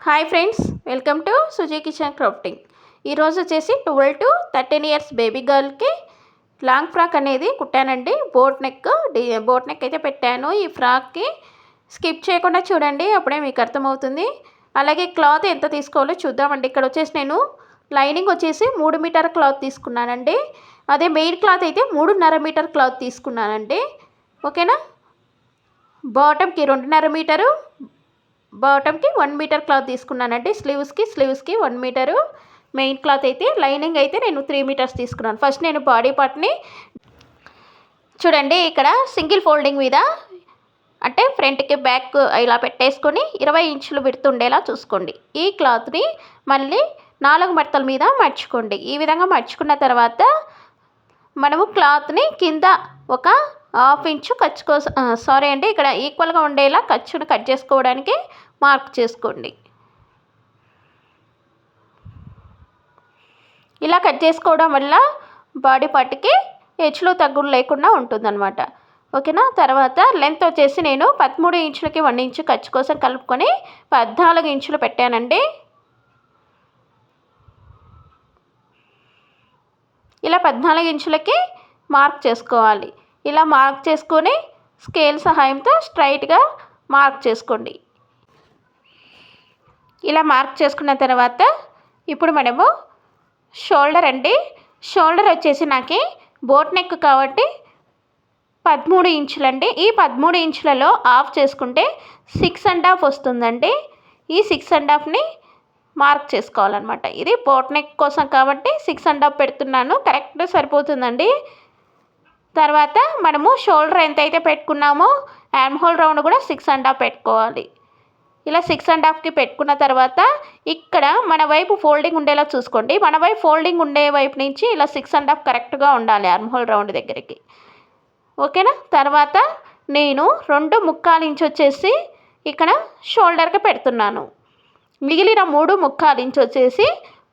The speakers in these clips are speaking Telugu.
Hi friends, welcome to Suji kitchen crafting. ఈరోజు వచ్చేసి 12 to 13 ఇయర్స్ బేబీ గర్ల్కి లాంగ్ ఫ్రాక్ అనేది కుట్టానండి. బోట్ నెక్ అయితే పెట్టాను. ఈ ఫ్రాక్కి స్కిప్ చేయకుండా చూడండి, అప్పుడే మీకు అర్థమవుతుంది. అలాగే క్లాత్ ఎంత తీసుకోవాలో చూద్దామండి. ఇక్కడ వచ్చేసి నేను లైనింగ్ వచ్చేసి 3 మీటర్ క్లాత్ తీసుకున్నానండి. అదే మెయిన్ క్లాత్ అయితే 3.5 మీటర్ క్లాత్ తీసుకున్నానండి. ఓకేనా. బాటమ్కి 2.5 మీటరు, బాటమ్కి 1 మీటర్ క్లాత్ తీసుకున్నానండి. స్లీవ్స్కి 1 మీటరు. మెయిన్ క్లాత్ అయితే లైనింగ్ అయితే నేను 3 మీటర్స్ తీసుకున్నాను. ఫస్ట్ నేను బాడీ పార్ట్ని చూడండి, ఇక్కడ సింగిల్ ఫోల్డింగ్ మీద అంటే ఫ్రంట్కి బ్యాక్ ఇలా పెట్టేసుకొని 20 ఇంచులు విడుతుండేలా చూసుకోండి. ఈ క్లాత్ని మళ్ళీ 4 మడతల మీద మర్చుకోండి. ఈ విధంగా మర్చుకున్న తర్వాత మనము క్లాత్ని కింద ఒక 1/2 ఇంచు ఖర్చు కోసం ఇక్కడ ఈక్వల్గా ఉండేలా ఖర్చును కట్ చేసుకోవడానికి మార్క్ చేసుకోండి. ఇలా కట్ చేసుకోవడం వల్ల బాడీ పార్ట్కి హెచ్చులు తగ్గులు లేకుండా ఉంటుందన్నమాట. ఓకేనా. తర్వాత లెంత్ వచ్చేసి నేను 13 ఇంచులకి 1 ఇంచు ఖర్చు కోసం కలుపుకొని 14 ఇంచులు పెట్టానండి. ఇలా 14 ఇంచులకి మార్క్ చేసుకోవాలి. ఇలా మార్క్ చేసుకొని స్కేల్ సహాయంతో స్ట్రైట్గా మార్క్ చేసుకోండి. ఇలా మార్క్ చేసుకున్న తర్వాత ఇప్పుడు మనము షోల్డర్ షోల్డర్ వచ్చేసి నాకు బోట్ నెక్ కాబట్టి 13 ఇంచులండి. ఈ 13 ఇంచులలో హాఫ్ చేసుకుంటే 6.5 వస్తుందండి. ఈ 6.5ని మార్క్ చేసుకోవాలన్నమాట. ఇది బోట్ నెక్ కోసం కాబట్టి 6.5 పెడుతున్నాను. కరెక్ట్ సరిపోతుందండి. తర్వాత మనము షోల్డర్ ఎంతైతే పెట్టుకున్నామో ఆర్మ్ హోల్ రౌండ్ కూడా 6.5 పెట్టుకోవాలి. ఇలా 6.5కి పెట్టుకున్న తర్వాత ఇక్కడ మన వైపు ఫోల్డింగ్ ఉండేలా చూసుకోండి. మన వైపు ఫోల్డింగ్ ఉండే వైపు నుంచి ఇలా 6.5 కరెక్ట్గా ఉండాలి ఆర్మ్ హోల్ రౌండ్ దగ్గరికి. ఓకేనా. తర్వాత నేను 2.25 ఇంచు వచ్చేసి ఇక్కడ షోల్డర్కి పెడుతున్నాను. మిగిలిన 3.25 ఇంచు వచ్చేసి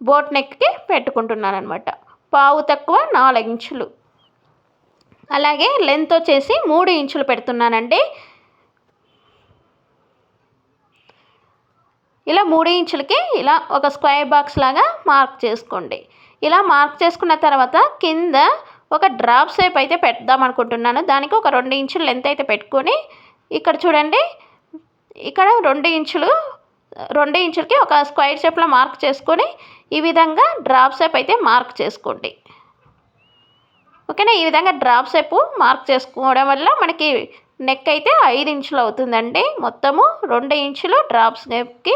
బోట్ నెక్కి పెట్టుకుంటున్నాను అనమాట. పావు తక్కువ 4 ఇంచులు. అలాగే లెంత్ వచ్చేసి 3 ఇంచులు పెడుతున్నానండి. ఇలా 3 ఇంచులకి ఇలా ఒక స్క్వేర్ బాక్స్ లాగా మార్క్ చేసుకోండి. ఇలా మార్క్ చేసుకున్న తర్వాత కింద ఒక డ్రాప్ షేప్ అయితే పెడదాం అనుకుంటున్నాను. దానికి ఒక 2 ఇంచులు లెంత్ అయితే పెట్టుకొని ఇక్కడ చూడండి, ఇక్కడ 2 ఇంచులకి ఒక స్క్వేర్ షేప్లో మార్క్ చేసుకొని ఈ విధంగా డ్రాప్ షేప్ అయితే మార్క్ చేసుకోండి. ఓకేనా. ఈ విధంగా డ్రాప్ షేప్ మార్క్ చేసుకోవడం వల్ల మనకి నెక్ అయితే 5 ఇంచులు అవుతుందండి. మొత్తము 2 ఇంచులు డ్రాప్ షేప్కి,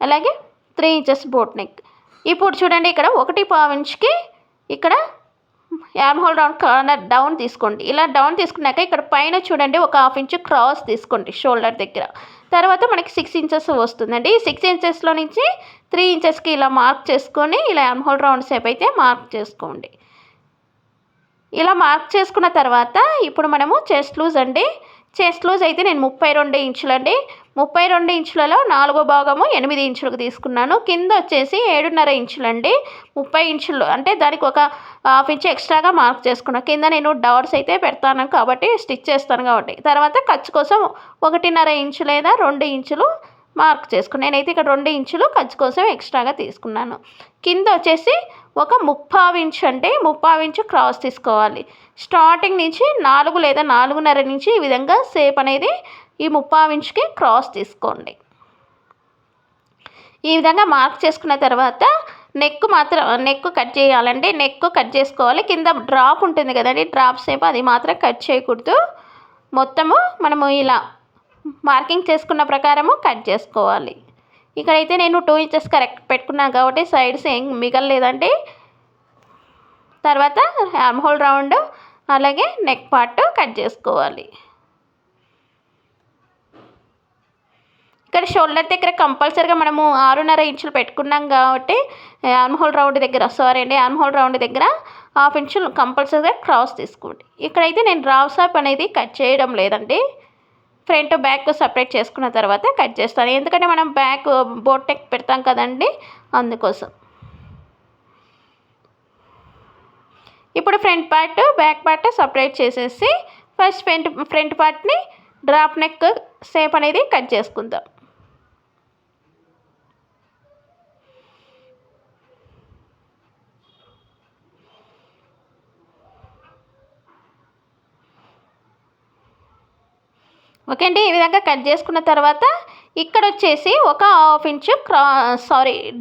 అలాగే 3 ఇంచెస్ బోట్ నెక్. ఇప్పుడు చూడండి, ఇక్కడ 1.5 ఇంచుకి ఇక్కడ arm whole round corner down తీసుకోండి. ఇలా డౌన్ తీసుకున్నాక ఇక్కడ పైన చూడండి ఒక 1/2 ఇంచు క్రాస్ తీసుకోండి షోల్డర్ దగ్గర. తర్వాత మనకి 6 ఇంచెస్ వస్తుందండి. 6 ఇంచెస్లో నుంచి 3 ఇంచెస్కి ఇలా మార్క్ చేసుకొని ఇలా ఆర్మ్ హోల్ రౌండ్ షేప్ అయితే మార్క్ చేసుకోండి. ఇలా మార్క్ చేసుకున్న తర్వాత ఇప్పుడు మనము చెస్ట్ లూజ్ అయితే నేను 32 ఇంచులండి. 32 ఇంచులలో 4వ భాగము 8 ఇంచులకు తీసుకున్నాను. కింద వచ్చేసి 7.5 ఇంచులండి. 30 ఇంచులు అంటే దానికి ఒక 1/2 ఇంచు ఎక్స్ట్రాగా మార్క్ చేసుకున్నాను. కింద నేను డాట్స్ అయితే పెడతాను కాబట్టి స్టిచ్ చేస్తాను కాబట్టి. తర్వాత ఖర్చు కోసం 1.5 ఇంచు లేదా 2 ఇంచులు మార్క్ చేసుకున్నాను. నేనైతే ఇక్కడ 2 ఇంచులు ఖర్చు కోసం ఎక్స్ట్రాగా తీసుకున్నాను. కింద వచ్చేసి ఒక 3/4 ఇంచు అంటే 3/4 ఇంచు క్రాస్ తీసుకోవాలి. స్టార్టింగ్ నుంచి 4 లేదా 4.5 నుంచి ఈ విధంగా షేప్ అనేది ఈ 3/4 ఇంచుకి క్రాస్ తీసుకోండి. ఈ విధంగా మార్క్ చేసుకున్న తర్వాత నెక్ కట్ చేయాలండి. నెక్ కట్ చేసుకోవాలి. కింద డ్రాప్ ఉంటుంది కదండి, డ్రాప్ షేప్ అది మాత్రం కట్ చేయకూడదు. మొత్తము మనము ఇలా మార్కింగ్ చేసుకున్న ప్రకారము కట్ చేసుకోవాలి. ఇక్కడైతే నేను 2 ఇంచెస్ కరెక్ట్ పెట్టుకున్నాను కాబట్టి సైడ్స్ ఏం మిగలలేదండి. తర్వాత ఆర్మ్ హోల్ రౌండ్ అలాగే నెక్ పార్ట్ కట్ చేసుకోవాలి. ఇక్కడ షోల్డర్ దగ్గర కంపల్సరీగా మనము 6.5 ఇంచులు పెట్టుకున్నాం కాబట్టి ఆర్మ్ హోల్ రౌండ్ దగ్గర 1/2 ఇంచులు కంపల్సరీగా క్రాస్ తీసుకోండి. ఇక్కడైతే నేను డ్రాప్ షేప్ అనేది కట్ చేయడం లేదండి. ఫ్రంట్ బ్యాక్ సపరేట్ చేసుకున్న తర్వాత కట్ చేస్తాను. ఎందుకంటే మనం బ్యాక్ బోట్ నెక్ పెడతాం కదండి, అందుకోసం. ఇప్పుడు front part back part separate చేసేసి ఫస్ట్ ఫ్రంట్ పార్ట్ని డ్రాప్ నెక్ షేప్ అనేది కట్ చేసుకుందాం. ఓకే అండి, ఈ విధంగా కట్ చేసుకున్న తర్వాత ఇక్కడ వచ్చేసి ఒక హాఫ్ ఇంచు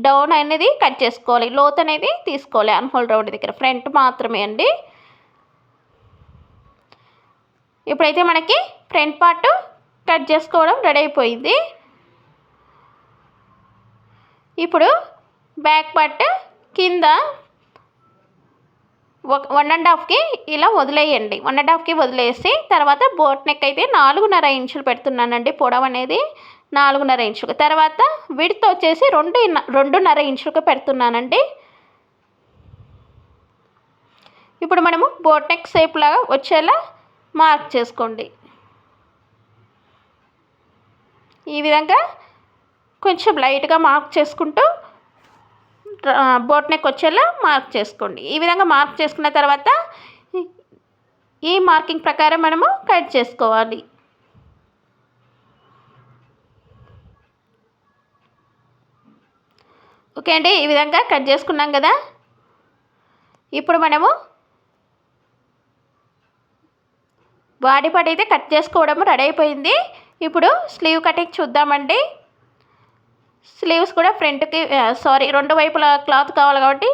డౌన్ అనేది కట్ చేసుకోవాలి. లోత్ అనేది తీసుకోవాలి ఆర్మ్హోల్ రౌండ్ దగ్గర, ఫ్రంట్ మాత్రమే అండి. ఇప్పుడైతే మనకి ఫ్రంట్ పార్ట్ కట్ చేసుకోవడం రెడీ అయిపోయింది. ఇప్పుడు బ్యాక్ పార్ట్ కింద 1.5కి ఇలా వదిలేయండి. 1.5కి వదిలేసి తర్వాత బోట్ నెక్ అయితే 4.5 ఇంచులు పెడుతున్నానండి. పొడవు అనేది 4.5 ఇంచులు. తర్వాత విడ్త్ వచ్చేసి 2.5 ఇంచులకు పెడుతున్నానండి. ఇప్పుడు మనము బోట్ నెక్ షేప్ లాగా వచ్చేలా మార్క్ చేసుకోండి. ఈ విధంగా కొంచెం లైట్గా మార్క్ చేసుకుంటూ బోట్ నెక్ వచ్చేలా మార్క్ చేసుకోండి. ఈ విధంగా మార్క్ చేసుకున్న తర్వాత ఈ మార్కింగ్ ప్రకారం మనము కట్ చేసుకోవాలి. ఓకే అండి, ఈ విధంగా కట్ చేసుకున్నాం కదా. ఇప్పుడు మనము బాడీ పార్ట్ అయితే కట్ చేసుకోవడం రెడీ అయిపోయింది. ఇప్పుడు స్లీవ్ కటింగ్ చూద్దామండి. స్లీవ్స్ కూడా ఫ్రంట్కి 2 వైపులా క్లాత్ కావాలి కాబట్టి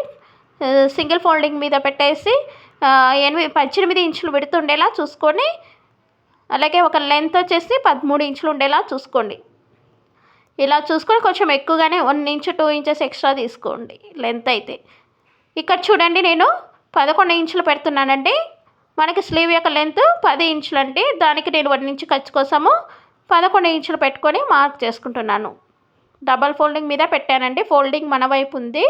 సింగిల్ ఫోల్డింగ్ మీద పెట్టేసి 18 ఇంచులు విడుతుండేలా చూసుకొని, అలాగే ఒక లెంత్ వచ్చేసి 13 ఇంచులు ఉండేలా చూసుకోండి. ఇలా చూసుకొని కొంచెం ఎక్కువగానే 1 ఇంచు 2 ఇంచెస్ ఎక్స్ట్రా తీసుకోండి లెంత్ అయితే. ఇక్కడ చూడండి, నేను 11 ఇంచులు పెడుతున్నానండి. మనకి స్లీవ్ యొక్క లెంత్ 10 ఇంచులు అండి. దానికి నేను 1 ఇంచు ఖర్చు కోసము 11 ఇంచులు పెట్టుకొని మార్క్ చేసుకుంటున్నాను. డబల్ ఫోల్డింగ్ మీద పెట్టానండి, ఫోల్డింగ్ మన వైపు ఉంది.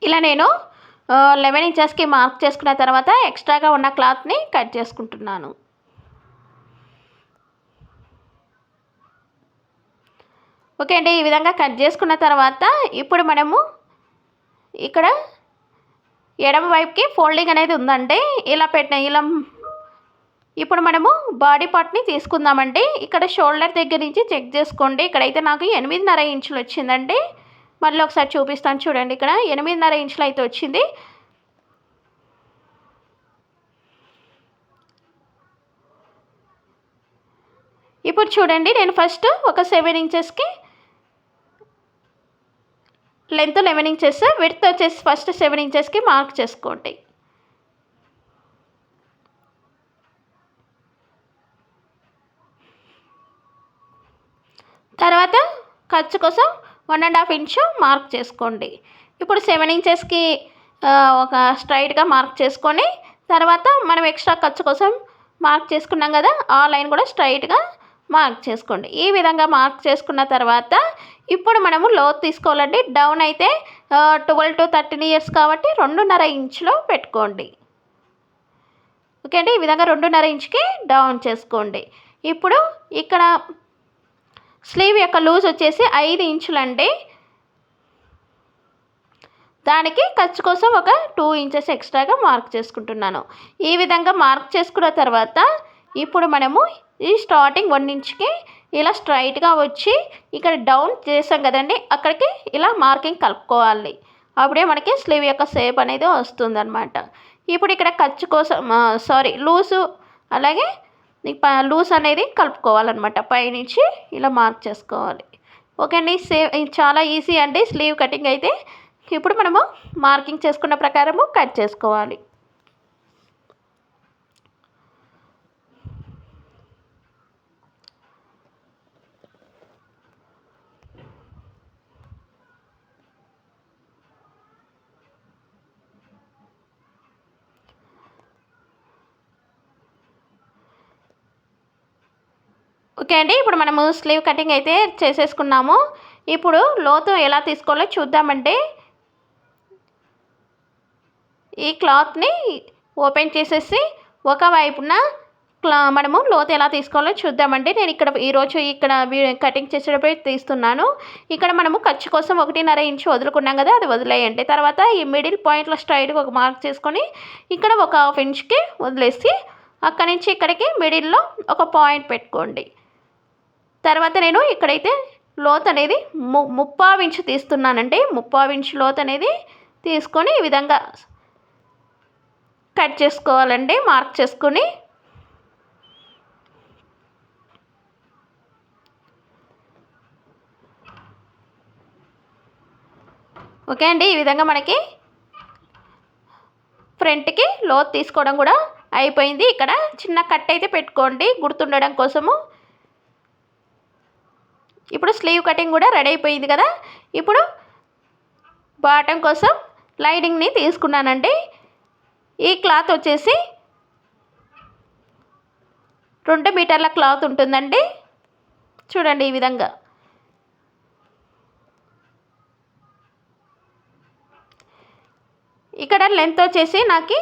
ఇలా నేను 11 ఇంచెస్కి మార్క్ చేసుకున్న తర్వాత ఎక్స్ట్రాగా ఉన్న క్లాత్ని కట్ చేసుకుంటున్నాను. ఓకే అండి, ఈ విధంగా కట్ చేసుకున్న తర్వాత ఇప్పుడు మనము ఇక్కడ ఎడమ వైపుకి ఫోల్డింగ్ అనేది ఉందండి. ఇలా ఇప్పుడు మనము బాడీ పార్ట్ని తీసుకుందామండి. ఇక్కడ షోల్డర్ దగ్గర నుంచి చెక్ చేసుకోండి. ఇక్కడైతే నాకు 8.5 ఇంచులు వచ్చిందండి. మళ్ళీ ఒకసారి చూపిస్తాను చూడండి. ఇక్కడ 8.5 ఇంచులు అయితే వచ్చింది. ఇప్పుడు చూడండి, నేను ఫస్ట్ ఒక 7 ఇంచెస్కి లెంత్ 11 ఇంచెస్, విడ్త్ వచ్చేసి ఫస్ట్ 7 ఇంచెస్కి మార్క్ చేసుకోండి. తర్వాత ఖర్చు కోసం 1.5 ఇంచు మార్క్ చేసుకోండి. ఇప్పుడు 7 ఇంచెస్కి ఒక స్ట్రైట్గా మార్క్ చేసుకొని, తర్వాత మనం ఎక్స్ట్రా ఖర్చు కోసం మార్క్ చేసుకున్నాం కదా, ఆ లైన్ కూడా స్ట్రైట్గా మార్క్ చేసుకోండి. ఈ విధంగా మార్క్ చేసుకున్న తర్వాత ఇప్పుడు మనము లోత్ తీసుకోవాలండి. డౌన్ అయితే 12 to 13 ఇయర్స్ కాబట్టి 2.5 ఇంచులో పెట్టుకోండి. ఓకే అండి, ఈ విధంగా 2.5 ఇంచుకి డౌన్ చేసుకోండి. ఇప్పుడు ఇక్కడ స్లీవ్ యొక్క లూజ్ వచ్చేసి 5 ఇంచులండి. దానికి ఖర్చు కోసం ఒక 2 ఇంచెస్ ఎక్స్ట్రాగా మార్క్ చేసుకుంటున్నాను. ఈ విధంగా మార్క్ చేసుకున్న తర్వాత ఇప్పుడు మనము ఈ స్టార్టింగ్ 1 ఇంచుకి ఇలా స్ట్రైట్గా వచ్చి ఇక్కడ డౌన్ చేసాం కదండి, అక్కడికి ఇలా మార్కింగ్ కలుపుకోవాలి. అప్పుడే మనకి స్లీవ్ యొక్క షేప్ అనేది వస్తుందన్నమాట. ఇప్పుడు ఇక్కడ ఖర్చు కోసం లూసు, అలాగే లూస్ అనేది కలుపుకోవాలన్నమాట. పైనుంచి ఇలా మార్క్ చేసుకోవాలి. ఓకే అండి, చాలా ఈజీ అండి స్లీవ్ కటింగ్ అయితే. ఇప్పుడు మనము మార్కింగ్ చేసుకున్న ప్రకారము కట్ చేసుకోవాలి. ఓకే అండి, ఇప్పుడు మనము స్లీవ్ కటింగ్ అయితే చేసేసుకున్నాము. ఇప్పుడు లోతు ఎలా తీసుకోవాలో చూద్దామండి. ఈ క్లాత్ని ఓపెన్ చేసేసి ఒకవైపున మనము లోతు ఎలా తీసుకోవాలో చూద్దామండి. నేను ఈరోజు కటింగ్ చేసేటప్పుడు తీస్తున్నాను. ఇక్కడ మనము ఖర్చు కోసం 1.5 ఇంచు వదులుకున్నాం కదా, అది వదిలేయండి. తర్వాత ఈ మిడిల్ పాయింట్లో స్ట్రైట్గా ఒక మార్క్ చేసుకొని ఇక్కడ ఒక 1/2 ఇంచుకి వదిలేసి అక్కడి నుంచి ఇక్కడికి మిడిల్లో ఒక పాయింట్ పెట్టుకోండి. తర్వాత నేను ఇక్కడైతే లోత్ అనేది 3/4 ఇంచు తీస్తున్నానండి. 3/4 ఇంచు లోత్ అనేది తీసుకొని ఈ విధంగా కట్ చేసుకోవాలండి. మార్క్ చేసుకొని ఓకే అండి, ఈ విధంగా మనకి ఫ్రంట్కి లోతు తీసుకోవడం కూడా అయిపోయింది. ఇక్కడ చిన్న కట్ అయితే పెట్టుకోండి గుర్తుండడం కోసము. ఇప్పుడు స్లీవ్ కటింగ్ కూడా రెడీ అయిపోయింది కదా. ఇప్పుడు బాటమ్ కోసం లైనింగ్ని తీసుకున్నానండి. ఈ క్లాత్ వచ్చేసి 2 మీటర్ల క్లాత్ ఉంటుందండి. చూడండి ఈ విధంగా. ఇక్కడ లెంత్ వచ్చేసి నాకు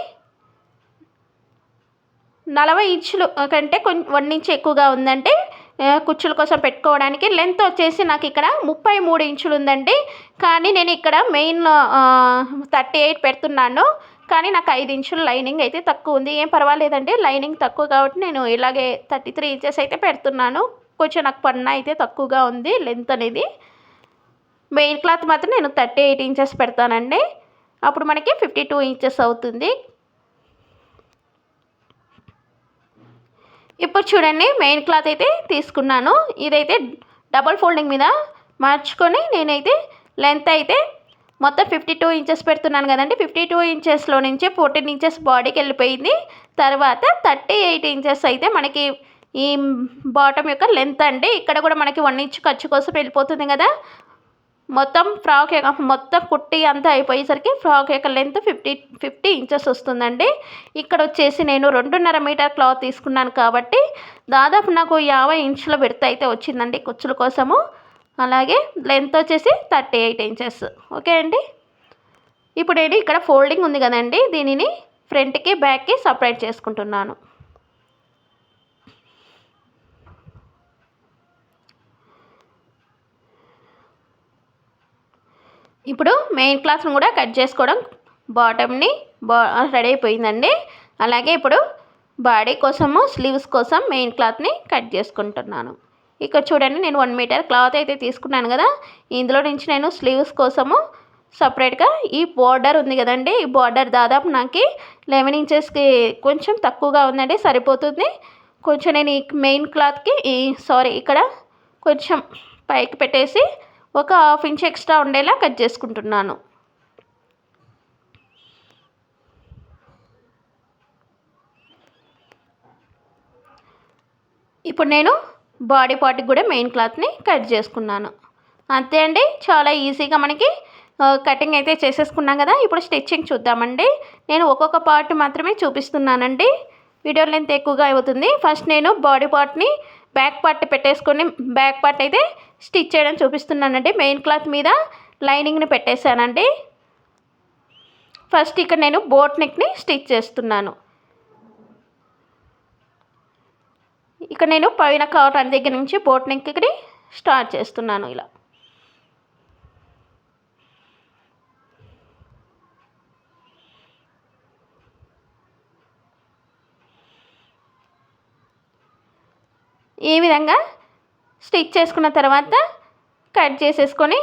40 ఇంచులు కంటే 1 ఇంచ్ ఎక్కువగా ఉందండి కుచ్చుల కోసం పెట్టుకోవడానికి. లెంత్ వచ్చేసి నాకు ఇక్కడ 33 ఇంచులు ఉందండి. కానీ నేను ఇక్కడ మెయిన్ 38 పెడుతున్నాను. కానీ నాకు 5 ఇంచులు లైనింగ్ అయితే తక్కువ ఉంది. ఏం పర్వాలేదండి, లైనింగ్ తక్కువ కాబట్టి నేను ఇలాగే 33 ఇంచెస్ అయితే పెడుతున్నాను. కొంచెం నాకు పన్నా అయితే తక్కువగా ఉంది లెంత్ అనేది. మెయిన్ క్లాత్ మాత్రం నేను 38 ఇంచెస్ పెడతానండి. అప్పుడు మనకి 52 ఇంచెస్ అవుతుంది. ఇప్పుడు చూడండి, మెయిన్ క్లాత్ అయితే తీసుకున్నాను. ఇదైతే డబల్ ఫోల్డింగ్ మీద మార్చుకొని నేనైతే లెంత్ అయితే మొత్తం 52 ఇంచెస్ పెడుతున్నాను కదండి. 52 ఇంచెస్లో నుంచి 14 ఇంచెస్ బాడీకి వెళ్ళిపోయింది. తర్వాత 38 ఇంచెస్ అయితే మనకి ఈ బాటమ్ యొక్క లెంత్ అండి. ఇక్కడ కూడా మనకి 1 ఇంచ్ ఖర్చు కోసం వెళ్ళిపోతుంది కదా. మొత్తం ఫ్రాక్ మొత్తం కుట్టి అంతా అయిపోయేసరికి ఫ్రాక్ యొక్క లెంత్ 50 ఇంచెస్ వస్తుందండి. ఇక్కడ వచ్చేసి నేను 2.5 మీటర్ క్లాత్ తీసుకున్నాను కాబట్టి దాదాపు నాకు 50 ఇంచుల విడత అయితే వచ్చిందండి కుచ్చుల కోసము. అలాగే లెంత్ వచ్చేసి 38 ఇంచెస్. ఓకే అండి, ఇప్పుడు నేను ఇక్కడ ఫోల్డింగ్ ఉంది కదండి, దీనిని ఫ్రంట్కి బ్యాక్కి సపరేట్ చేసుకుంటున్నాను. ఇప్పుడు మెయిన్ క్లాత్ని కూడా కట్ చేసుకోవడం బాటమ్ని రెడీ అయిపోయిందండి. అలాగే ఇప్పుడు బాడీ కోసము స్లీవ్స్ కోసం మెయిన్ క్లాత్ని కట్ చేసుకుంటున్నాను. ఇక్కడ చూడండి, నేను 1 మీటర్ క్లాత్ అయితే తీసుకున్నాను కదా. ఇందులో నుంచి నేను స్లీవ్స్ కోసము సపరేట్గా ఈ బార్డర్ ఉంది కదండి, ఈ బార్డర్ దాదాపు నాకు 11 ఇంచెస్కి కొంచెం తక్కువగా ఉందండి, సరిపోతుంది. కొంచెం నేను ఈ మెయిన్ క్లాత్కి ఇక్కడ కొంచెం పైకి పెట్టేసి ఒక 1/2 ఇంచ్ ఎక్స్ట్రా ఉండేలా కట్ చేసుకుంటున్నాను. ఇప్పుడు నేను బాడీ పార్ట్కి కూడా మెయిన్ క్లాత్ని కట్ చేసుకున్నాను. అంతే అండి, చాలా ఈజీగా మనకి కటింగ్ అయితే చేసేసుకున్నాం కదా. ఇప్పుడు స్టిచ్చింగ్ చూద్దామండి. నేను ఒక్కొక్క పార్ట్ మాత్రమే చూపిస్తున్నానండి, వీడియో లెంత్ ఎక్కువగా అవుతుంది. ఫస్ట్ నేను బాడీ పార్ట్ని బ్యాక్ పార్ట్ పెట్టేసుకొని బ్యాక్ పార్ట్ అయితే స్టిచ్ చేయడం చూపిస్తున్నానండి. మెయిన్ క్లాత్ మీద లైనింగ్ని పెట్టేశానండి. ఫస్ట్ ఇక్కడ నేను బోట్ నెక్ని స్టిచ్ చేస్తున్నాను. ఇక్కడ నేను పైన కాటన్ దగ్గర నుంచి బోట్ నెక్కి స్టార్ట్ చేస్తున్నాను. ఇలా ఈ విధంగా స్టిచ్ చేసుకున్న తర్వాత కట్ చేసేసుకొని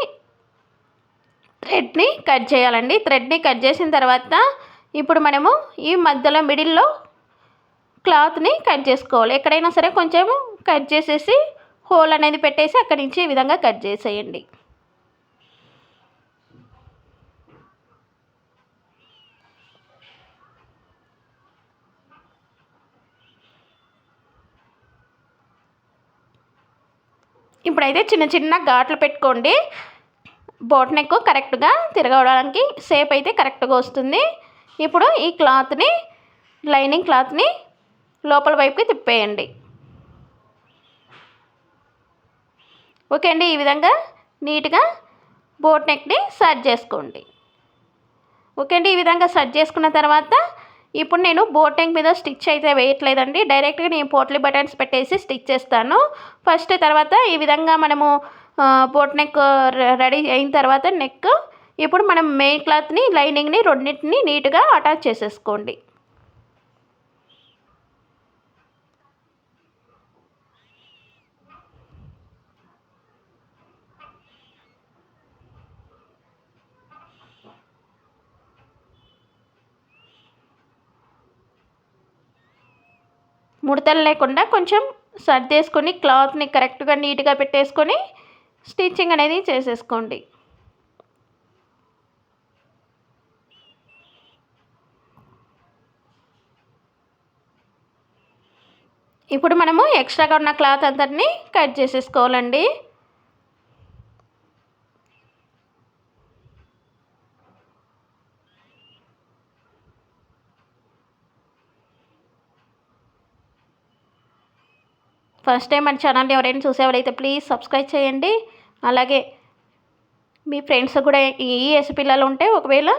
థ్రెడ్ని కట్ చేయాలండి. థ్రెడ్ని కట్ చేసిన తర్వాత ఇప్పుడు మనము ఈ మధ్యలో మిడిల్లో క్లాత్ని కట్ చేసుకోవాలి. ఎక్కడైనా సరే కొంచెం కట్ చేసేసి హోల్ అనేది పెట్టేసి అక్కడి నుంచి ఈ విధంగా కట్ చేసేయండి. ఇప్పుడైతే చిన్న చిన్న ఘాట్లు పెట్టుకోండి. బోట్ నెక్ కరెక్ట్గా తిరగడానికి షేప్ అయితే కరెక్ట్గా వస్తుంది. ఇప్పుడు ఈ క్లాత్ని లైనింగ్ క్లాత్ని లోపల వైపుకి తిప్పేయండి. ఓకే అండి, ఈ విధంగా నీట్గా బోట్ నెక్ని సర్జ్ చేసుకోండి. ఓకే అండి, ఈ విధంగా సర్జ్ చేసుకున్న తర్వాత ఇప్పుడు నేను బోట్ నెక్ మీద స్టిచ్ అయితే వేయట్లేదండి, డైరెక్ట్గా నేను పోట్లీ బటన్స్ పెట్టేసి స్టిచ్ చేస్తాను ఫస్ట్. తర్వాత ఈ విధంగా మనము బోట్ నెక్ రెడీ అయిన తర్వాత నెక్ ఇప్పుడు మనం మెయిన్ క్లాత్ని లైనింగ్ని రెండింటిని నీట్గా అటాచ్ చేసేసుకోండి. ముడతలు లేకుండా కొంచెం సర్దేసుకొని క్లాత్ని కరెక్ట్గా నీట్గా పెట్టేసుకొని స్టిచ్చింగ్ అనేది చేసేసుకోండి. ఇప్పుడు మనము ఎక్స్ట్రాగా ఉన్న క్లాత్ అంతటిని కట్ చేసేసుకోవాలండి. ఫస్ట్ టైం మన ఛానల్ని ఎవరైనా చూసేవారైతే ప్లీజ్ సబ్స్క్రైబ్ చేయండి. అలాగే మీ ఫ్రెండ్స్ కూడా ఈ ఏజ్ పిల్లలు ఉంటే ఒకవేళ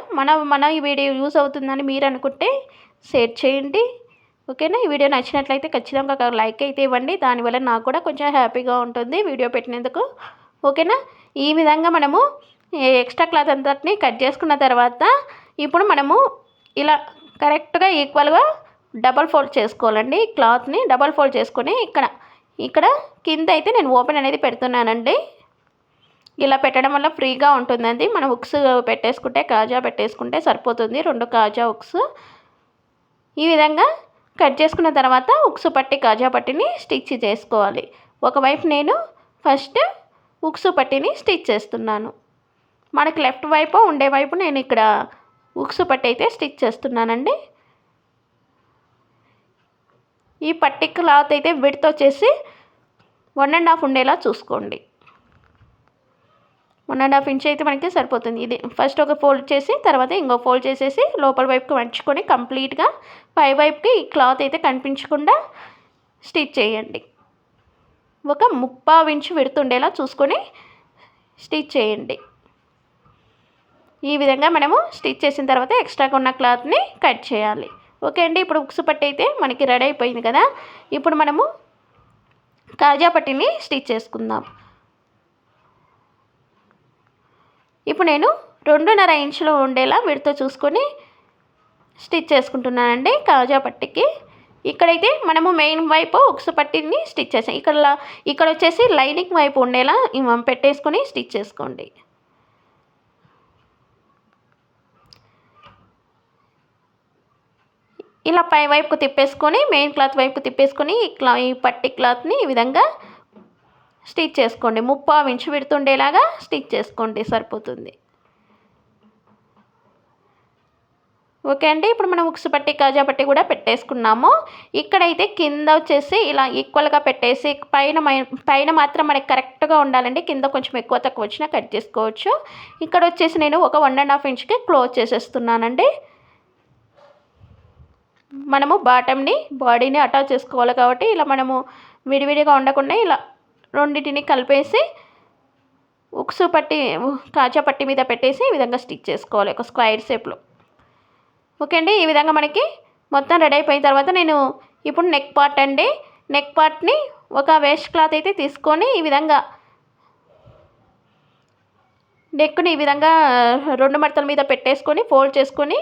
మన ఈ వీడియో యూజ్ అవుతుందని మీరు అనుకుంటే షేర్ చేయండి. ఓకేనా? ఈ వీడియో నచ్చినట్లయితే ఖచ్చితంగా ఒక లైక్ అయితే ఇవ్వండి. దానివల్ల నాకు కూడా కొంచెం హ్యాపీగా ఉంటుంది వీడియో పెట్టినందుకు. ఓకేనా? ఈ విధంగా మనము ఎక్స్ట్రా క్లాత్ అంతటిని కట్ చేసుకున్న తర్వాత ఇప్పుడు మనము ఇలా కరెక్ట్గా ఈక్వల్గా డబల్ ఫోల్డ్ చేసుకోవాలండి. క్లాత్ని డబల్ ఫోల్డ్ చేసుకొని ఇక్కడ కింద అయితే నేను ఓపెన్ అనేది పెడుతున్నానండి. ఇలా పెట్టడం వల్ల ఫ్రీగా ఉంటుందండి. మనం హుక్స్ పెట్టేసుకుంటే కాజా పెట్టేసుకుంటే సరిపోతుంది. 2 కాజా హుక్స్ ఈ విధంగా కట్ చేసుకున్న తర్వాత హుక్స్ పట్టి కాజా పట్టిని స్టిచ్ చేసుకోవాలి. ఒకవైపు నేను ఫస్ట్ హుక్స్ పట్టిని స్టిచ్ చేస్తున్నాను. మనకి లెఫ్ట్ వైపు ఉండే వైపు నేను ఇక్కడ హుక్స్ పట్టి అయితే స్టిచ్ చేస్తున్నానండి. ఈ పట్టి క్లాత్ అయితే విడ్త్ వచ్చేసి 1.5 ఉండేలా చూసుకోండి. 1.5 ఇంచ్ అయితే మనకి సరిపోతుంది. ఇది ఫస్ట్ ఒక ఫోల్డ్ చేసి తర్వాత ఇంకో ఫోల్డ్ చేసేసి లోపల వైపుకి వంచుకొని కంప్లీట్గా పై వైపుకి ఈ క్లాత్ అయితే కనిపించకుండా స్టిచ్ చేయండి. ఒక 3/4 ఇంచ్ విడుతుండేలా చూసుకొని స్టిచ్ చేయండి. ఈ విధంగా మనము స్టిచ్ చేసిన తర్వాత ఎక్స్ట్రాగా ఉన్న క్లాత్ని కట్ చేయాలి. ఓకే అండి. ఇప్పుడు హుక్స్ పట్టి అయితే మనకి రెడీ అయిపోయింది కదా. ఇప్పుడు మనము కాజా పట్టిని స్టిచ్ చేసుకుందాం. ఇప్పుడు నేను 2.5 ఇంచులు ఉండేలా విడత చూసుకొని స్టిచ్ చేసుకుంటున్నానండి కాజా పట్టికి. ఇక్కడైతే మనము మెయిన్ వైపు హుక్స్ పట్టిని స్టిచ్ చేసాం. ఇక్కడ వచ్చేసి లైనింగ్ వైపు ఉండేలా పెట్టేసుకొని స్టిచ్ చేసుకోండి. ఇలా పై వైపుకు తిప్పేసుకొని మెయిన్ క్లాత్ వైపు తిప్పేసుకొని ఈ పట్టి క్లాత్ని ఈ విధంగా స్టిచ్ చేసుకోండి. 3/4 ఇంచు విడుతుండేలాగా స్టిచ్ చేసుకోండి, సరిపోతుంది. ఓకే అండి. ఇప్పుడు మనం హుక్స్ పట్టి కాజా పట్టి కూడా పెట్టేసుకున్నాము. ఇక్కడైతే కింద వచ్చేసి ఇలా ఈక్వల్గా పెట్టేసి పైన మాత్రం మనకి కరెక్ట్గా ఉండాలండి. కింద కొంచెం ఎక్కువ తక్కువ వచ్చినా కట్ చేసుకోవచ్చు. ఇక్కడ వచ్చేసి నేను ఒక 1.5 ఇంచుకి క్లోజ్ చేసేస్తున్నానండి. మనము బాడీని అటాచ్ చేసుకోవాలి కాబట్టి ఇలా మనము విడివిడిగా ఉండకుండా ఇలా రెండింటిని కలిపేసి హుక్స్ పట్టి కాజా పట్టి మీద పెట్టేసి ఈ విధంగా స్టిచ్ చేసుకోవాలి ఒక స్క్వేర్ షేప్లో. ఓకే అండి. ఈ విధంగా మనకి మొత్తం రెడీ అయిపోయిన తర్వాత నేను ఇప్పుడు నెక్ పార్ట్ని ఒక వేస్ట్ క్లాత్ అయితే తీసుకొని ఈ విధంగా నెక్ని ఈ విధంగా 2 మడతల మీద పెట్టేసుకొని ఫోల్డ్ చేసుకొని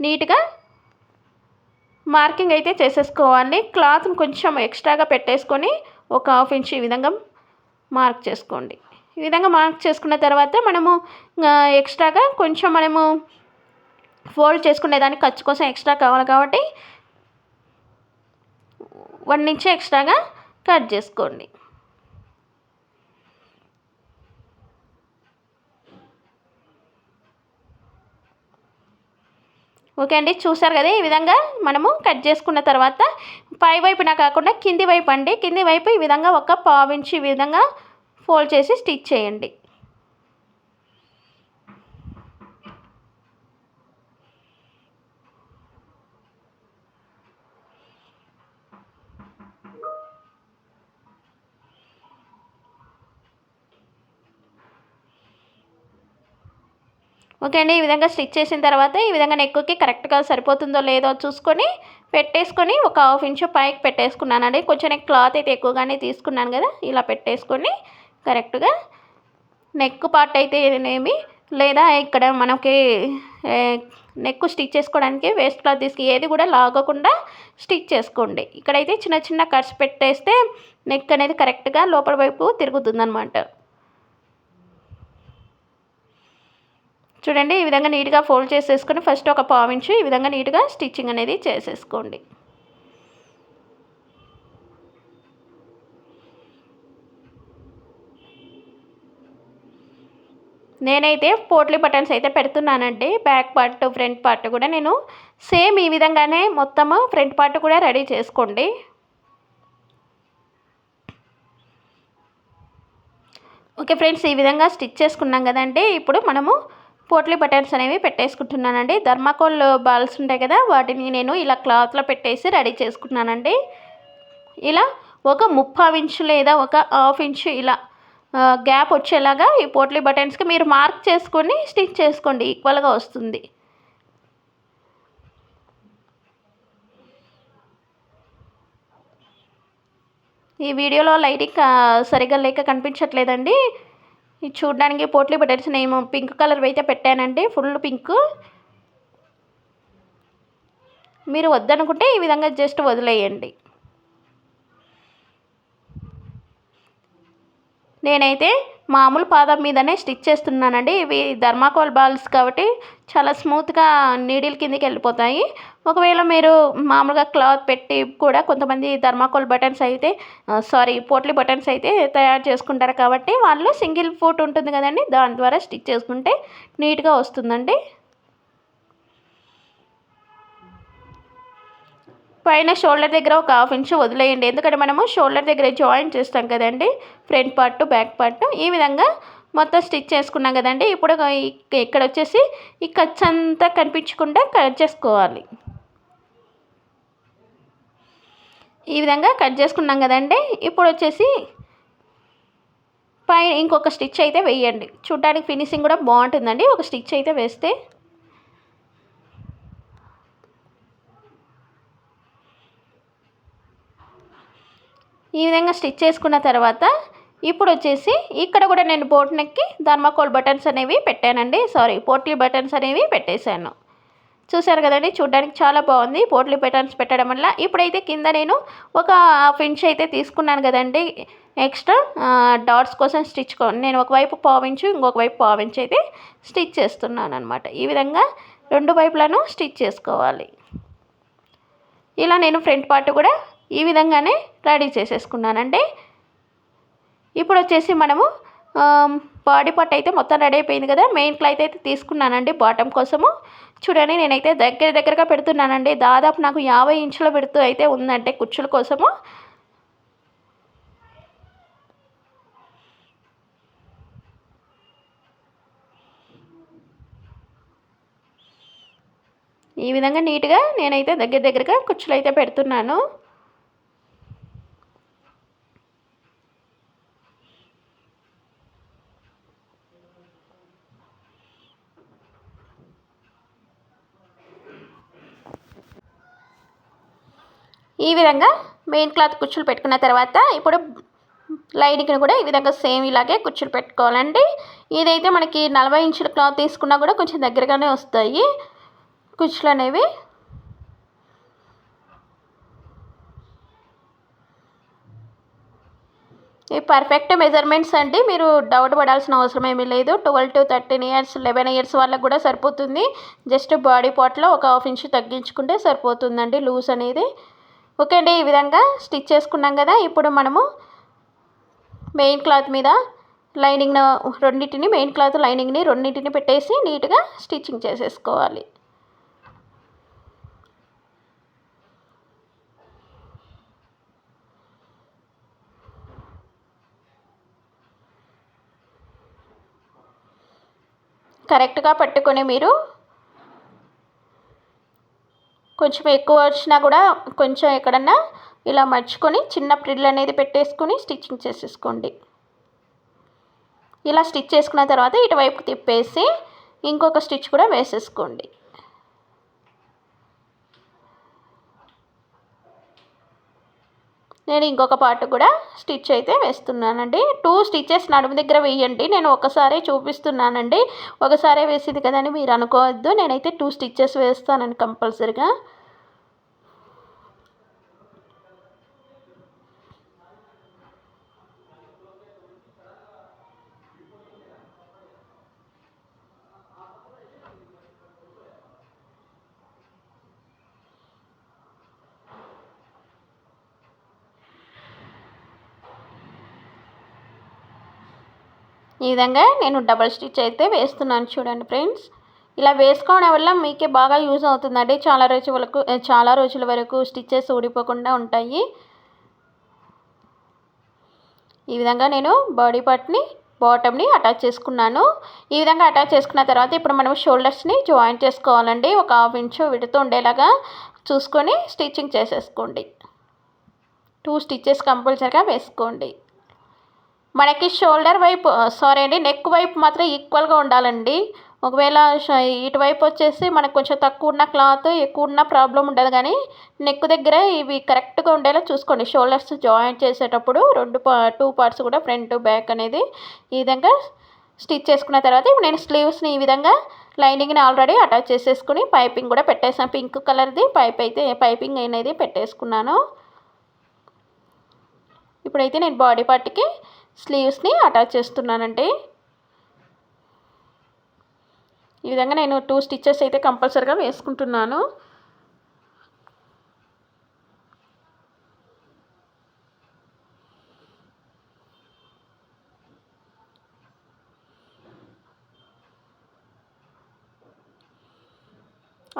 నీట్గా మార్కింగ్ అయితే చేసేసుకోవాలి. క్లాత్ని కొంచెం ఎక్స్ట్రాగా పెట్టేసుకొని ఒక 1/2 ఇంచ్ ఈ విధంగా మార్క్ చేసుకోండి. ఈ విధంగా మార్క్ చేసుకున్న తర్వాత మనము ఎక్స్ట్రాగా కొంచెం మనము ఫోల్డ్ చేసుకునేదానికి ఖర్చు కోసం ఎక్స్ట్రా కావాలి కాబట్టి 1 ఇంచ్ ఎక్స్ట్రాగా కట్ చేసుకోండి. ఓకే అండి. చూసారు కదా, ఈ విధంగా మనము కట్ చేసుకున్న తర్వాత పై వైపున కాకుండా కింది వైపు ఈ విధంగా ఒక 1/4 ఇంచ్ ఈ విధంగా ఫోల్డ్ చేసి స్టిచ్ చేయండి. ఓకే అండి. ఈ విధంగా స్టిచ్ చేసిన తర్వాత ఈ విధంగా నెక్కి కరెక్ట్గా సరిపోతుందో లేదో చూసుకొని పెట్టేసుకొని ఒక 1/2 ఇంచ్ పైకి పెట్టేసుకున్నానండి. కొంచెం నేను క్లాత్ అయితే ఎక్కువగానే తీసుకున్నాను కదా. ఇలా పెట్టేసుకొని కరెక్ట్గా నెక్ పార్ట్ అయితే ఏమి లేదా ఇక్కడ మనకి నెక్ స్టిచ్ చేసుకోవడానికి వేస్ట్ క్లాత్ తీసుకు ఏది కూడా లాగకుండా స్టిచ్ చేసుకోండి. ఇక్కడైతే చిన్న చిన్న కట్స్ పెట్టేస్తే నెక్ అనేది కరెక్ట్గా లోపల వైపు తిరుగుతుందన్నమాట. చూడండి, ఈ విధంగా నీట్గా ఫోల్డ్ చేసేసుకొని ఫస్ట్ ఒక 1/4 ఇంచ్ ఈ విధంగా నీట్గా స్టిచ్చింగ్ అనేది చేసేసుకోండి. నేనైతే పోట్లీ బటన్స్ అయితే పెడుతున్నానండి. బ్యాక్ పార్ట్ ఫ్రంట్ పార్ట్ కూడా నేను సేమ్ ఈ విధంగానే మొత్తము ఫ్రంట్ పార్ట్ కూడా రెడీ చేసుకోండి. ఓకే ఫ్రెండ్స్, ఈ విధంగా స్టిచ్ చేసుకున్నాం కదండి. ఇప్పుడు మనము పోట్లీ బటన్స్ అనేవి పెట్టేసుకుంటున్నానండి. థర్మాకోల్ బాల్స్ ఉంటాయి కదా, వాటిని నేను ఇలా క్లాత్లో పెట్టేసి రెడీ చేసుకున్నానండి. ఇలా ఒక 3/4 ఇంచు లేదా ఒక 1/2 ఇంచు ఇలా గ్యాప్ వచ్చేలాగా ఈ పోట్లీ బటన్స్కి మీరు మార్క్ చేసుకొని స్టిచ్ చేసుకోండి, ఈక్వల్గా వస్తుంది. ఈ వీడియోలో లైటింగ్ సరిగ్గా లేక కనిపించట్లేదండి. ఇది చూడడానికి పోట్లీ బటన్స్ నేను పింక్ కలర్ అయితే పెట్టానండి, ఫుల్ పింక్. మీరు వద్దనుకుంటే ఈ విధంగా జస్ట్ వదిలేయండి. నేనైతే మామూలు పాదం మీదనే స్టిచ్ చేస్తున్నానండి. ఇవి థర్మాకోల్ బాల్స్ కాబట్టి చాలా స్మూత్గా నీడిల్ కిందికి వెళ్ళిపోతాయి. ఒకవేళ మీరు మామూలుగా క్లాత్ పెట్టి కూడా కొంతమంది థర్మాకోల్ బటన్స్ అయితే పోట్లీ బటన్స్ అయితే తయారు చేసుకుంటారు కాబట్టి వాళ్ళు సింగిల్ ఫుట్ ఉంటుంది కదండి, దాని ద్వారా స్టిచ్ చేసుకుంటే నీట్గా వస్తుందండి. పైన షోల్డర్ దగ్గర ఒక 1/2 ఇంచు వదిలేయండి, ఎందుకంటే మనము షోల్డర్ దగ్గర జాయింట్ చేస్తాం కదండి, ఫ్రంట్ పార్ట్ బ్యాక్ పార్ట్. ఈ విధంగా మొత్తం స్టిచ్ చేసుకున్నాం కదండి. ఇప్పుడు ఇక్కడ వచ్చేసి ఈ ఖర్చు అంతా కనిపించకుండా కట్ చేసుకోవాలి. ఈ విధంగా కట్ చేసుకున్నాం కదండి. ఇప్పుడు వచ్చేసి పైన ఇంకొక స్టిచ్ అయితే వేయండి, చూడడానికి ఫినిషింగ్ కూడా బాగుంటుందండి ఒక స్టిచ్ అయితే వేస్తే. ఈ విధంగా స్టిచ్ చేసుకున్న తర్వాత ఇప్పుడు వచ్చేసి ఇక్కడ కూడా నేను బోట్ నెక్కి థర్మాకోల్ బటన్స్ అనేవి పెట్టానండి, పోట్లీ బటన్స్ అనేవి పెట్టేశాను. చూసారు కదండి, చూడడానికి చాలా బాగుంది పోట్లీ బటన్స్ పెట్టడం వల్ల. ఇప్పుడైతే కింద నేను ఒక 1/2 ఇంచ్ అయితే తీసుకున్నాను కదండి ఎక్స్ట్రా డాట్స్ కోసం నేను ఒకవైపు 1/4 ఇంచు ఇంకొక వైపు 1/4 ఇంచ్ అయితే స్టిచ్ చేస్తున్నాను అనమాట. ఈ విధంగా రెండు వైపులను స్టిచ్ చేసుకోవాలి. ఇలా నేను ఫ్రంట్ పార్ట్ కూడా ఈ విధంగానే రెడీ చేసేసుకున్నానండి. ఇప్పుడు వచ్చేసి మనము బాడీ పార్ట్ అయితే మొత్తం రెడీ అయిపోయింది కదా. మెయిన్ క్లాత్ అయితే తీసుకున్నానండి బాటమ్ కోసము. చూడండి, నేనైతే దగ్గరగా పెడుతున్నానండి. దాదాపు నాకు 50 ఇంచుల పెడుతూ అయితే ఉందంటే కుచ్చుల కోసము. ఈ విధంగా నీట్గా నేనైతే దగ్గరగా కుచ్చులు అయితే పెడుతున్నాను. ఈ విధంగా మెయిన్ క్లాత్ కుచ్చులు పెట్టుకున్న తర్వాత ఇప్పుడు లైనింగ్ని కూడా ఈ విధంగా సేమ్ ఇలాగే కుచ్చులు పెట్టుకోవాలండి. ఇదైతే మనకి 40 ఇంచుల క్లాత్ తీసుకున్నా కూడా కొంచెం దగ్గరగానే వస్తాయి కుచ్చులు అనేవి. ఈ పర్ఫెక్ట్ మెజర్మెంట్స్ అండి, మీరు డౌట్ పడాల్సిన అవసరం ఏమీ లేదు. 12 to 13 ఇయర్స్ 11 ఇయర్స్ వాళ్ళకు కూడా సరిపోతుంది. జస్ట్ బాడీ పార్ట్లో ఒక 1/2 ఇంచు తగ్గించుకుంటే సరిపోతుందండి లూజ్ అనేది. ఓకే అండి, ఈ విధంగా స్టిచ్ చేసుకున్నాం కదా. ఇప్పుడు మనము మెయిన్ క్లాత్ మీద మెయిన్ క్లాత్ లైనింగ్ని రెండింటిని పెట్టేసి నీట్గా స్టిచ్చింగ్ చేసేసుకోవాలి. కరెక్ట్గా పట్టుకొని మీరు కొంచెం ఎక్కువ వచ్చినా కూడా కొంచెం ఎక్కడన్నా ఇలా మర్చుకొని చిన్న ప్రిల్ అనేది పెట్టేసుకొని స్టిచ్చింగ్ చేసేసుకోండి. ఇలా స్టిచ్ చేసుకున్న తర్వాత ఇటువైపు తిప్పేసి ఇంకొక స్టిచ్ కూడా వేసేసుకోండి. నేను ఇంకొక పార్ట్ కూడా స్టిచ్ అయితే వేస్తున్నానండి. 2 స్టిచెస్ నడుము దగ్గర వేయండి. నేను ఒకసారి చూపిస్తున్నానండి, ఒకసారి వేసింది కదని మీరు అనుకోవద్దు. నేనైతే 2 స్టిచెస్ వేస్తానండి కంపల్సరిగా. ఈ విధంగా నేను డబల్ స్టిచ్ అయితే వేస్తున్నాను చూడండి ఫ్రెండ్స్. ఇలా వేసుకోవడం వల్ల మీకే బాగా యూజ్ అవుతుందండి. చాలా రోజుల వరకు స్టిచెస్ ఊడిపోకుండా ఉంటాయి. ఈ విధంగా నేను బాడీ పార్ట్ని బాటమ్ని అటాచ్ చేసుకున్నాను. ఈ విధంగా అటాచ్ చేసుకున్న తర్వాత ఇప్పుడు మనం షోల్డర్స్ని జాయింట్ చేసుకోవాలండి. ఒక 1/2 ఇంచు విడుతూ ఉండేలాగా చూసుకొని స్టిచ్చింగ్ చేసేసుకోండి. 2 స్టిచెస్ కంపల్సరీగా వేసుకోండి. మనకి షోల్డర్ వైపు నెక్ వైపు మాత్రం ఈక్వల్గా ఉండాలండి. ఒకవేళ ఇటువైపు వచ్చేసి మనకు కొంచెం తక్కువ ఉన్న క్లాత్ ఎక్కువ ఉన్న ప్రాబ్లం ఉండదు, కానీ నెక్ దగ్గర ఇవి కరెక్ట్గా ఉండేలా చూసుకోండి. షోల్డర్స్ జాయింట్ చేసేటప్పుడు 2 పార్ట్స్ కూడా ఫ్రంట్ బ్యాక్ అనేది ఈ విధంగా స్టిచ్ చేసుకున్న తర్వాత ఇప్పుడు నేను స్లీవ్స్ని ఈ విధంగా లైనింగ్ని ఆల్రెడీ అటాచ్ చేసేసుకుని పైపింగ్ కూడా పెట్టేసాను. పింక్ కలర్ది పైపింగ్ అనేది పెట్టేసుకున్నాను. ఇప్పుడైతే నేను బాడీ పార్ట్కి స్లీవ్స్ని అటాచ్ చేస్తున్నానండి. ఈ విధంగా నేను 2 స్టిచెస్ అయితే కంపల్సరీగా వేసుకుంటున్నాను.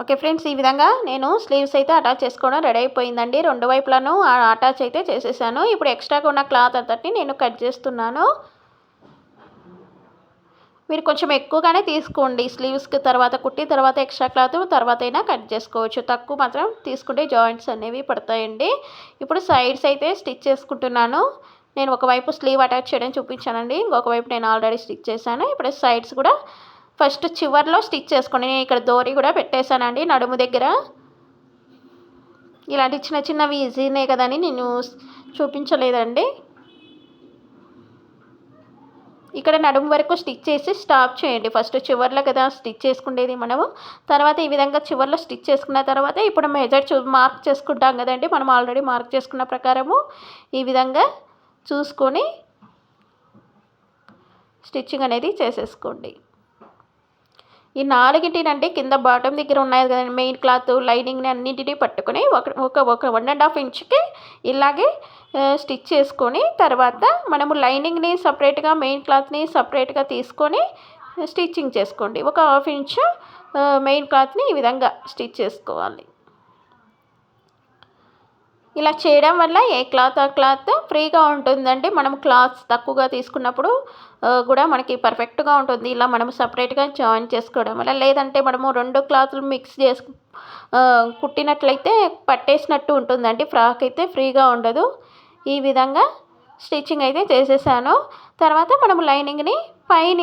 ఓకే ఫ్రెండ్స్, ఈ విధంగా నేను స్లీవ్స్ అయితే అటాచ్ చేసుకోవడం రెడీ అయిపోయిందండి. 2 వైపులను అటాచ్ అయితే చేసేసాను. ఇప్పుడు ఎక్స్ట్రాగా ఉన్న క్లాత్ అంతటిని నేను కట్ చేస్తున్నాను. మీరు కొంచెం ఎక్కువగానే తీసుకోండి. స్లీవ్స్కి తర్వాత కుట్టి తర్వాత ఎక్స్ట్రా క్లాత్ తర్వాత అయినా కట్ చేసుకోవచ్చు. తక్కువ మాత్రం తీసుకుంటే జాయింట్స్ అనేవి పడతాయండి. ఇప్పుడు సైడ్స్ అయితే స్టిచ్ చేసుకుంటున్నాను. నేను ఒకవైపు స్లీవ్ అటాచ్ చేయడం చూపించానండి. ఇంకొక వైపు నేను ఆల్రెడీ స్టిచ్ చేశాను. ఇప్పుడు సైడ్స్ కూడా ఫస్ట్ చివర్లో స్టిచ్ చేసుకోండి. నేను ఇక్కడ దోరి కూడా పెట్టేశానండి నడుము దగ్గర. ఇలాంటి చిన్న చిన్నవి ఈజీనే కదని నేను చూపించలేదండి. ఇక్కడ నడుము వరకు స్టిచ్ చేసి స్టాప్ చేయండి. ఫస్ట్ చివర్లో కదా స్టిచ్ చేసుకునేది మనము. తర్వాత ఈ విధంగా చివర్లో స్టిచ్ చేసుకున్న తర్వాత ఇప్పుడు మెజర్ మార్క్ చేసుకుంటాం కదండి. మనం ఆల్రెడీ మార్క్ చేసుకున్న ప్రకారము ఈ విధంగా చూసుకొని స్టిచ్చింగ్ అనేది చేసేసుకోండి. ఈ 4ంటినండి కింద బాటమ్ దగ్గర ఉన్నాయి కదండి మెయిన్ క్లాత్ లైనింగ్ని అన్నింటినీ పట్టుకొని ఒక 1.5 ఇంచుకి ఇలాగే స్టిచ్ చేసుకొని తర్వాత మనము లైనింగ్ని సపరేట్గా మెయిన్ క్లాత్ని సపరేట్గా తీసుకొని స్టిచ్చింగ్ చేసుకోండి. ఒక 1/2 ఇంచు మెయిన్ క్లాత్ని ఈ విధంగా స్టిచ్ చేసుకోవాలి. ఇలా చేయడం వల్ల ఏ క్లాత్ ఆ క్లాత్ ఫ్రీగా ఉంటుందండి. మనం క్లాత్స్ తక్కువగా తీసుకున్నప్పుడు కూడా మనకి పర్ఫెక్ట్గా ఉంటుంది. ఇలా మనం సపరేట్గా జాయిన్ చేసుకోవడం వల్ల. లేదంటే మనము 2 క్లాత్లు మిక్స్ చేసి కుట్టినట్లయితే పట్టేసినట్టు ఉంటుందండి. ఫ్రాక్ అయితే ఫ్రీగా ఉండదు. ఈ విధంగా స్టిచ్చింగ్ అయితే చేసేసాను. తర్వాత మనము లైనింగ్ని పైన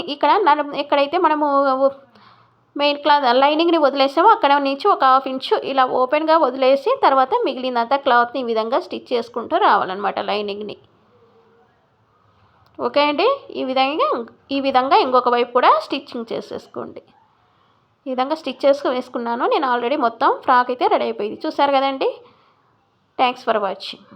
ఎక్కడైతే మనము మెయిన్ క్లాత్ లైనింగ్ని వదిలేసామో అక్కడ నుంచి ఒక 1/2 ఇంచు ఇలా ఓపెన్గా వదిలేసి తర్వాత మిగిలినంత క్లాత్ని ఈ విధంగా స్టిచ్ చేసుకుంటూ రావాలన్నమాట లైనింగ్ని. ఓకే అండి, ఈ విధంగా ఇంకొక వైపు కూడా స్టిచ్చింగ్ చేసేసుకోండి. ఈ విధంగా స్టిచ్ వేసుకున్నాను. నేను ఆల్రెడీ మొత్తం ఫ్రాక్ అయితే రెడీ అయిపోయింది. చూసారు కదండి. Thanks for watching.